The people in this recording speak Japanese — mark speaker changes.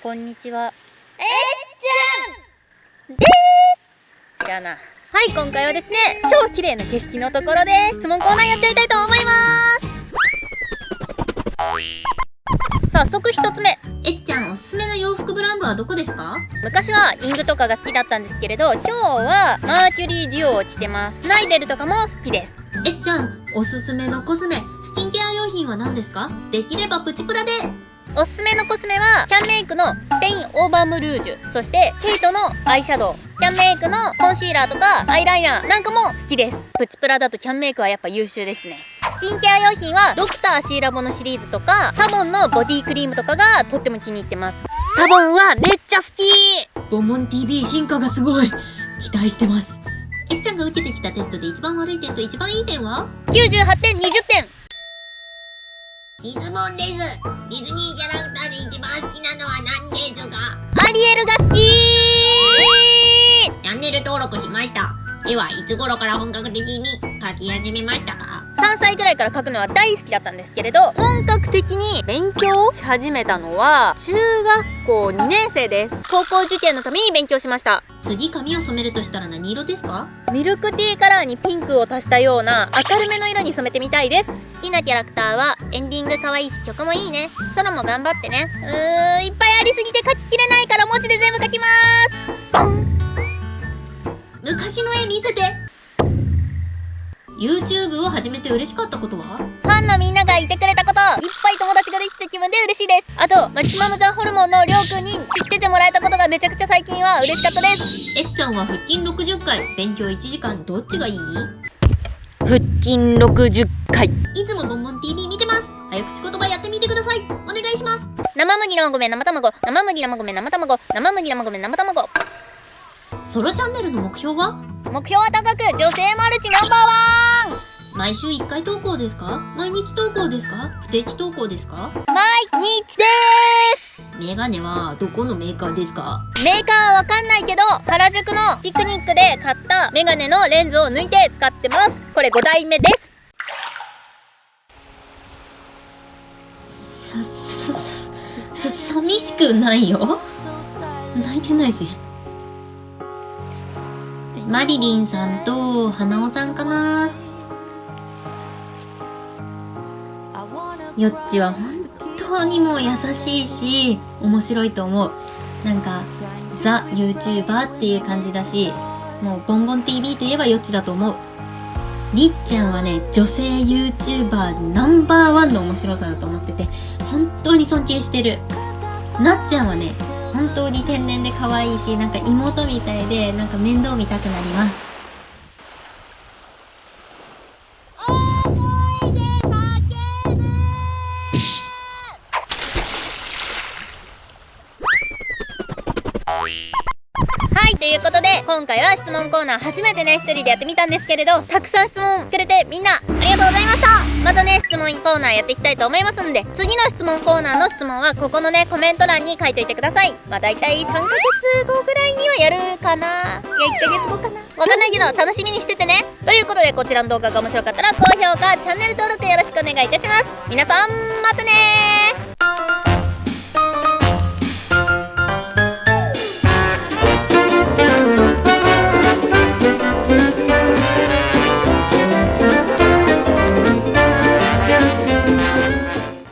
Speaker 1: こんにちは。ちゃんです。違うな。はい、今回はですね、超綺麗な景色のところで質問コーナーやっちゃいたいと思います。早速一つ目。
Speaker 2: ちゃんおすすめの洋服ブランドはどこですか？
Speaker 1: 昔はイングとかが好きだったんですけれど、今日はマーキュリーデュオを着てます。スナイデルとかも好きです。
Speaker 2: ちゃんおすすめのコスメ、スキンケア用品は何ですか？できればプチプラで。
Speaker 1: おすすめのコスメはキャンメイクのステインオーバームルージュ、そしてケイトのアイシャドウ、キャンメイクのコンシーラーとかアイライナーなんかも好きです。プチプラだとキャンメイクはやっぱ優秀ですね。スキンケア用品はドクターシーラボのシリーズとかサボンのボディクリームとかがとっても気に入ってます。サボンはめっちゃ好き。
Speaker 2: ボンボン TV 進化がすごい、期待してます。ちゃんが受けてきたテストで一番悪い点と一番いい点は？
Speaker 1: 98点、20点。
Speaker 2: 質問です。ディズニーキャラクターで一番好きなのは何ですか？
Speaker 1: アリエルが好き。
Speaker 2: チャンネル登録しました。ではいつ頃から本格的に書き始めましたか
Speaker 1: ？3歳くらいから書くのは大好きだったんですけれど、本格的に勉強し始めたのは中学校2年生です。高校受験のために勉強しました。
Speaker 2: 次髪を染めるとしたら何色ですか？
Speaker 1: ミルクティーカラーにピンクを足したような明るめの色に染めてみたいです。好きなキャラクターはエンディング可愛いし曲もいいね。ソロも頑張ってね。いっぱいありすぎて書ききれないから文字で全部書きます。ボン。
Speaker 2: 昔の絵見せて。 YouTube を始めて嬉しかったことは？
Speaker 1: ファンのみんながいてくれたこと、いっぱい友達ができた気分で嬉しいです。あとマキシマムザホルモンのりょうくんに知っててもらえたことがめちゃくちゃ最近は嬉しかったです。
Speaker 2: ちゃんは腹筋60回勉強1時間どっちがいい？
Speaker 1: 腹筋60回。
Speaker 2: いつもボンボン TV 見てます。早口言葉やってみてください。お願いします。
Speaker 1: 生麦生米生卵、生麦生米生卵、生麦生米生卵。
Speaker 2: ソロチャンネルの目標は？
Speaker 1: 目標は高く女性マルチナンバーワン。
Speaker 2: 毎週1回投稿ですか？毎日投稿ですか？不定期投稿ですか？
Speaker 1: 毎日でーす。
Speaker 2: メガネはどこのメーカーですか？
Speaker 1: メーカーはわかんないけど、原宿のピクニックで買ったメガネのレンズを抜いて使ってます。これ5代目です。
Speaker 2: 寂しくないよ。泣いてないし。マリリンさんと花尾さんかな。よっちは本当にもう優しいし面白いと思う。なんかザ YouTuber っていう感じだし、もうボンボン TV といえばよっちだと思う。りっちゃんはね、女性 YouTuber ナンバーワンの面白さだと思ってて、本当に尊敬してる。なっちゃんはね、本当に天然で可愛いし、なんか妹みたいで、なんか面倒見たくなります。はい、ということで今回は質問コーナー初めてね一人でやってみたんですけれど、たくさん質問くれてみんなありがとうございました。またね質問コーナーやっていきたいと思いますんで、次の質問コーナーの質問はここのねコメント欄に書いといてください。まあだいたい3ヶ月後ぐらいにはやるかな、いや1ヶ月後かな、わかんないけど楽しみにしててね。ということでこちらの動画が面白かったら高評価、チャンネル登録よろしくお願いいたします。皆さんまたねー。